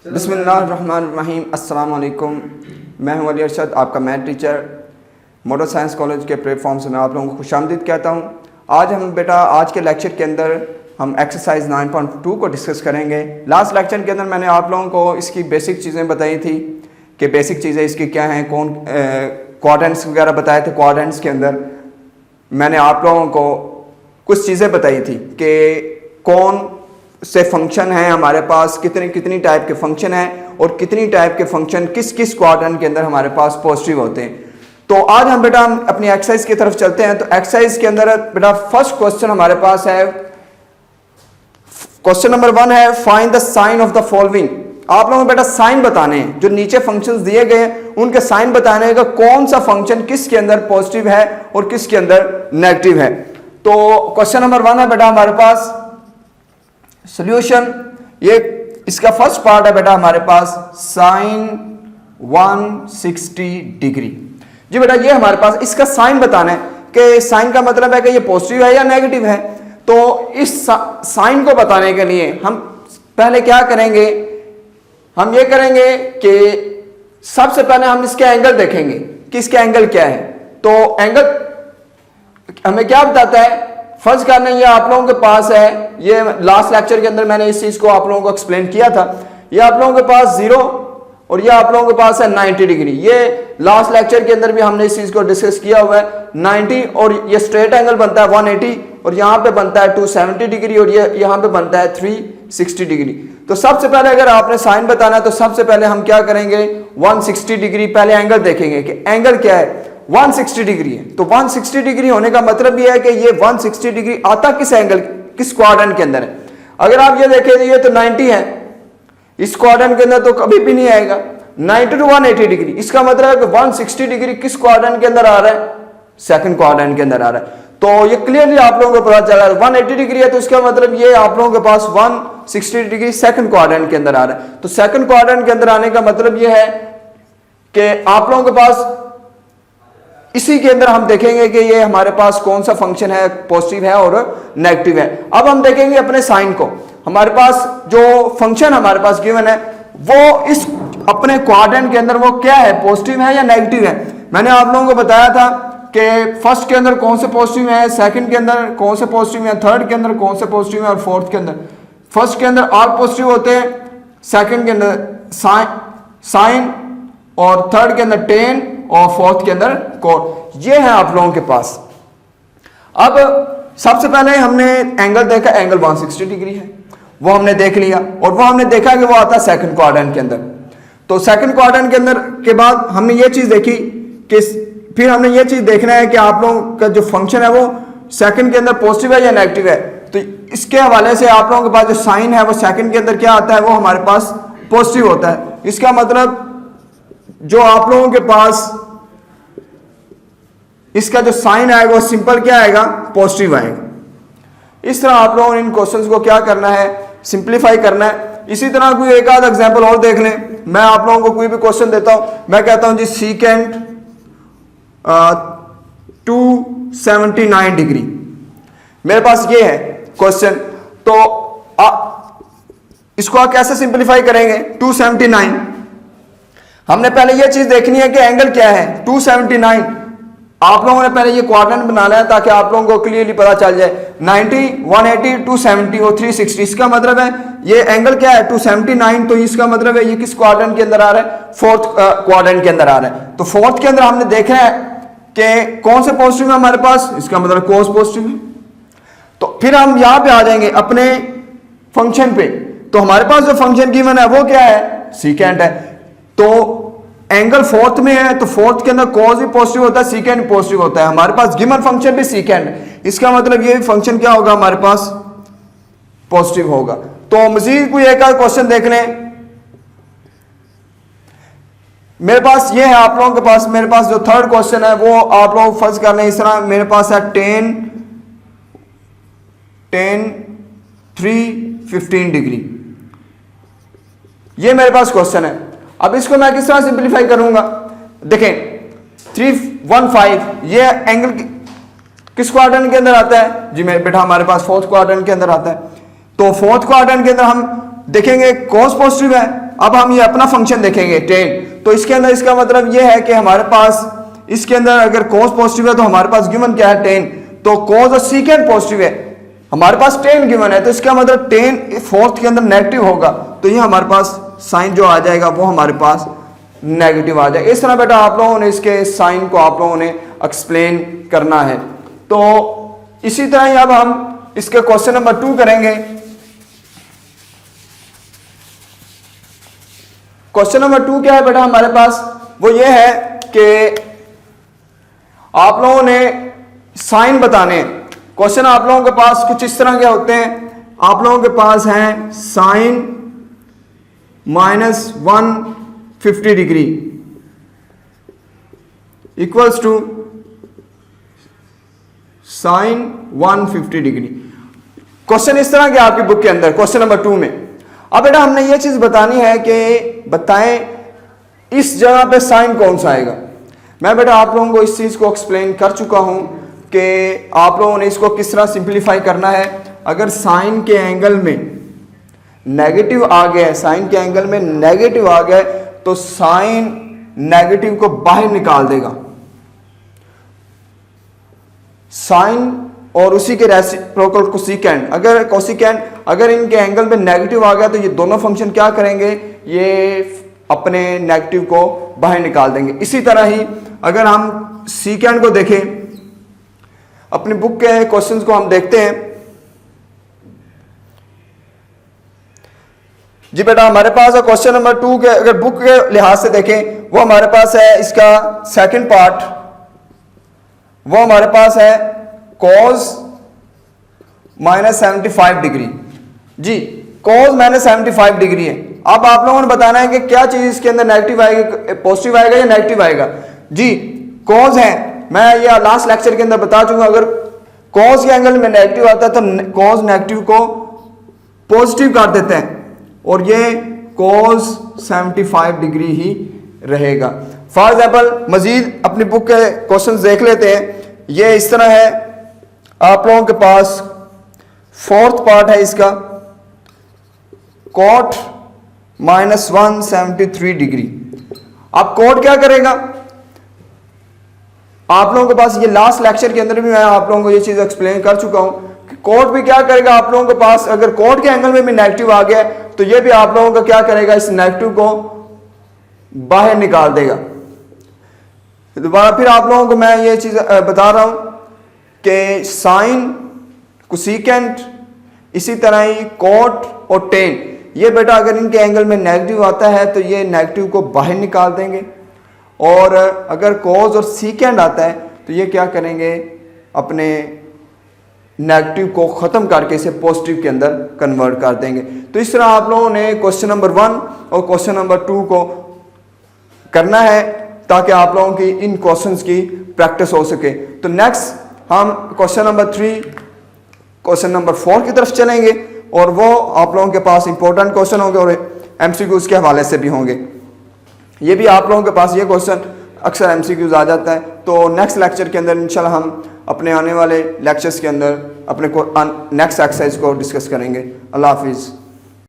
बिस्मिल्लाहिर्रहमानिर्रहीम। अस्सलाम वालेकुम। मैं हूं अली अरशद, आपका math teacher. Model science college के प्लेटफॉर्म से मैं आप लोगों को खुशामदीद कहता हूं। आज के लेक्चर के अंदर हम एक्सरसाइज 9.2 को डिस्कस करेंगे। लास्ट लेक्चर के अंदर मैंने आप लोगों को इसकी बेसिक चीज़ें बताई थी कि बेसिक चीज़ें इसकी क्या हैं, कौन क्वाड्रेंट्स वगैरह बताए थे। क्वाड्रेंट्स के अंदर मैंने आप लोगों को कुछ चीज़ें बताई थी कि कौन से फंक्शन हैं हमारे पास, कितनी टाइप के फंक्शन हैं और कितनी टाइप के फंक्शन किस किस क्वाड्रेंट के अंदर हमारे पास पॉजिटिव होते हैं। तो आज हम अपनी एक्सरसाइज की तरफ चलते हैं। तो एक्सरसाइज के अंदर फर्स्ट क्वेश्चन हमारे पास है, क्वेश्चन नंबर 1 है, find the sine of the following. आप लोगों को साइन बताने हैं, जो नीचे फंक्शंस दिए गए हैं उनके साइन बताने का कौन सा फंक्शन किसके अंदर पॉजिटिव है और किसके अंदर नेगेटिव है। तो क्वेश्चन नंबर 1 है हमारे पास सॉल्यूशन। ये इसका फर्स्ट पार्ट है हमारे पास साइन 160 डिग्री। जी ये हमारे पास इसका साइन बताना है कि साइन का मतलब है कि ये पॉजिटिव है या नेगेटिव है। तो इस साइन को बताने के लिए हम पहले क्या करेंगे, हम ये करेंगे कि सबसे पहले हम इसके एंगल देखेंगे कि इसका एंगल क्या है। तो एंगल हमें क्या बताता है, फर्ज करना ये आप लोगों के पास है, ये लास्ट लेक्चर के अंदर मैंने इस चीज को आप लोगों को एक्सप्लेन किया था। ये आप लोगों के पास 0 और ये आप लोगों के पास है 90 डिग्री। ये लास्ट लेक्चर के अंदर भी हमने इस चीज को डिस्कस किया हुआ है। 90 और ये स्ट्रेट एंगल बनता है 180 और यहाँ पे बनता है 270 डिग्री और ये यहाँ पे बनता है 360 डिग्री। तो सबसे पहले अगर आपने साइन बताना है तो सबसे पहले हम क्या करेंगे, 160 डिग्री पहले एंगल देखेंगे कि एंगल क्या है। 160 डिग्री है तो 160 डिग्री होने का मतलब ये है कि ये 160 डिग्री आता किस एंगल, किस क्वाड्रेंट के अंदर है। अगर आप ये देखें तो ये तो 90 है, इस क्वाड्रेंट के अंदर तो कभी भी नहीं आएगा। 90 टू 180 डिग्री, इसका मतलब है कि 160 डिग्री किस क्वाड्रेंट के अंदर आ रहा है, सेकंड क्वाड्रेंट के अंदर आ रहा है। तो ये क्लियरली आप लोगों को पता चला है 180 डिग्री है तो इसका मतलब ये आप लोगों के पास 160 डिग्री सेकंड क्वाड्रेंट के अंदर आ रहा है। तो सेकंड क्वाड्रेंट के अंदर आने का मतलब ये है कि आप लोगों के पास इसी के अंदर हम देखेंगे कि ये हमारे पास कौन सा फंक्शन है, पॉजिटिव है और नेगेटिव है। अब हम देखेंगे अपने साइन को। हमारे पास जो फंक्शन हमारे पास गिवन है वो इस अपने क्वाड्रेंट के अंदर वो क्या है, पॉजिटिव है या नेगेटिव है। मैंने आप लोगों को बताया था कि फर्स्ट के अंदर कौन से पॉजिटिव है, सेकंड के अंदर कौन से पॉजिटिव है, थर्ड के अंदर कौन से पॉजिटिव है और फोर्थ के अंदर। फर्स्ट के अंदर ऑल पॉजिटिव होते हैं, सेकंड के अंदर साइन और थर्ड के अंदर टेन और फोर्थ के अंदर कोट। ये है आप लोगों के पास। अब सबसे पहले हमने एंगल देखा, एंगल 160 डिग्री है, वो हमने देख लिया और वो हमने देखा कि वो आता है सेकंड क्वाड्रेंट के अंदर। तो सेकंड क्वाड्रेंट के अंदर के बाद हमने ये चीज देखी कि फिर हमने ये चीज देखना है कि आप लोगों का जो फंक्शन है वो सेकंड के अंदर पॉजिटिव है या नेगेटिव है। तो इसके हवाले से आप लोगों के पास जो साइन है वो सेकंड के अंदर क्या आता है, वो हमारे पास पॉजिटिव होता है। इसका मतलब जो आप लोगों के पास इसका जो साइन आएगा वो सिंपल क्या आएगा, पॉजिटिव आएगा। इस तरह आप लोगों ने इन क्वेश्चंस को क्या करना है, सिंप्लीफाई करना है। इसी तरह कोई एक आध एग्जांपल और देख लें। मैं आप लोगों को कोई भी क्वेश्चन देता हूं, मैं कहता हूं जी सीकेंट 279 डिग्री, मेरे पास ये है क्वेश्चन। तो इसको आप कैसे सिंप्लीफाई करेंगे, 279। हमने पहले ये चीज देखनी है कि एंगल क्या है 279। आप लोगों ने पहले ये क्वाड्रेंट बनाना है ताकि आप लोगों को क्लियरली पता चल जाए। 90, 180, 270 और 360, इसका मतलब है ये एंगल क्या है 279। तो इसका मतलब है ये किस क्वाड्रेंट के अंदर आ रहा है, फोर्थ क्वाड्रेंट के अंदर आ रहा है। तो फोर्थ के अंदर हमने देखा है कि कौन से पॉजिटिव है हमारे पास, इसका मतलब कोस पॉजिटिव है। तो फिर हम यहां पे आ जाएंगे अपने फंक्शन पे। तो हमारे पास जो फंक्शन गिवन है वो क्या है, सीकेंट है। तो एंगल फोर्थ में है तो फोर्थ के अंदर कॉस भी पॉजिटिव होता है, सीकेंट पॉजिटिव होता है। हमारे पास गिवन फंक्शन भी सीकेंट है, इसका मतलब ये फंक्शन क्या होगा, हमारे पास पॉजिटिव होगा। तो मजीद कोई एक क्वेश्चन देख लें। मेरे पास ये है आप लोगों के पास, मेरे पास जो थर्ड क्वेश्चन है वो आप लोग फर्ज कर लें इस तरह। मेरे पास है 10 315 डिग्री, ये मेरे पास क्वेश्चन है। अब इसको मैं किस तरह सिंप्लीफाई करूंगा, देखें 315 ये एंगल किस क्वाड्रेंट के अंदर आता है जी मेरे बेटा, हमारे पास फोर्थ क्वाड्रेंट के अंदर आता है। तो फोर्थ क्वाड्रेंट के अंदर हम देखेंगे कॉस पॉजिटिव है अब हम ये अपना फंक्शन देखेंगे tan, तो इसके अंदर इसका मतलब ये है कि हमारे पास इसके अंदर अगर cos पॉजिटिव है तो हमारे पास गिवन क्या है tan, तो cos और secant पॉजिटिव है, हमारे पास tan गिवन है, तो इसका मतलब tan फोर्थ के अंदर नेगेटिव होगा, तो ये हमारे पास साइन जो आ जाएगा वो हमारे पास नेगेटिव आ जाएगा। इस तरह बेटा आप लोगों ने इसके साइन को आप लोगों ने एक्सप्लेन करना है। तो इसी तरह ही अब हम इसके क्वेश्चन नंबर 2 करेंगे। क्वेश्चन नंबर 2 क्या है बेटा हमारे पास, वो ये है कि आप लोगों ने साइन बताने। क्वेश्चन आप लोगों के पास कुछ इस तरह के होते हैं, आप लोगों के पास हैं sine -150 degree equals to sine 150 degree. Question इस तरह के आपकी बुक के अंदर क्वेश्चन नंबर 2 में। अब बेटा हमने ये चीज बतानी है कि बताएं इस जगह पे साइन कौन सा आएगा। मैं बेटा आप लोगों को इस चीज को एक्सप्लेन कर चुका हूं कि आप लोगों ने इसको किस तरह सिंप्लीफाई करना है। अगर साइन के एंगल में नेगेटिव आ गया है, साइन के एंगल में नेगेटिव आ गया है, तो साइन नेगेटिव को बाहर निकाल देगा, साइन और उसी के रेसिप्रोकल कोसिकेंड। अगर कोसिकेंड अगर इनके एंगल में नेगेटिव आ गया तो ये दोनों फंक्शन क्या करेंगे, ये अपने नेगेटिव को बाहर निकाल देंगे। इसी तरह ही अगर हम सीकेंड को देखें, अपनी बुक के क्वेश्चंस को हम देखते हैं। जी बेटा हमारे पास है क्वेश्चन नंबर 2 के, अगर बुक के लिहाज से देखें वो हमारे पास है इसका सेकंड पार्ट, वो हमारे पास है cos -75 डिग्री। जी cos -75 डिग्री है। अब आप लोगों ने बताना है कि क्या चीज इसके अंदर नेगेटिव आएगी, पॉजिटिव आएगा या नेगेटिव आएगा। जी cos है, मैं ये लास्ट लेक्चर के अंदर बता चुका, अगर cos के एंगल में नेगेटिव आता है तो cos नेगेटिव को पॉजिटिव कर देते हैं और ये cos 75 डिग्री ही रहेगा। फॉर एग्जाम्पल मजीद अपनी बुक के क्वेश्चंस देख लेते हैं। ये इस तरह है, आप लोगों के पास फोर्थ पार्ट है इसका cot -173 डिग्री। अब cot क्या करेगा, आप लोगों के पास ये लास्ट लेक्चर के अंदर भी मैं आप लोगों को ये चीज एक्सप्लेन कर चुका हूं कि cot भी क्या करेगा, आप लोगों के पास अगर cot के एंगल में भी नेगेटिव आ गया तो ये भी आप लोगों का क्या करेगा, इस नेगेटिव को बाहर निकाल देगा। दोबारा फिर आप लोगों को मैं ये चीज बता रहा हूं कि साइन कोसिकेंट इसी तरह ही cot और tan, ये बेटा अगर इनके एंगल में नेगेटिव आता है तो ये नेगेटिव को बाहर निकाल देंगे, और अगर cos और सीकेंड आता है तो ये क्या करेंगे, अपने नेगेटिव को ख़त्म करके इसे पॉजिटिव के अंदर कन्वर्ट कर देंगे। तो इस तरह आप लोगों ने क्वेश्चन नंबर 1 और क्वेश्चन नंबर 2 को करना है ताकि आप लोगों की इन क्वेश्चंस की प्रैक्टिस हो सके। तो नेक्स्ट हम क्वेश्चन नंबर 3 क्वेश्चन नंबर 4 की तरफ चलेंगे और वो आप लोगों के पास इंपॉर्टेंट क्वेश्चन होंगे और एमसीक्यूज के हवाले से भी होंगे। ये भी आप लोगों के पास ये क्वेश्चन अक्सर एमसीक्यूज आ जाता है। तो नेक्स्ट लेक्चर के अंदर इंशाल्लाह हम अपने आने वाले लेक्चर्स के अंदर अपने नेक्स्ट एक्सरसाइज को डिस्कस करेंगे। अल्लाह हाफिज़।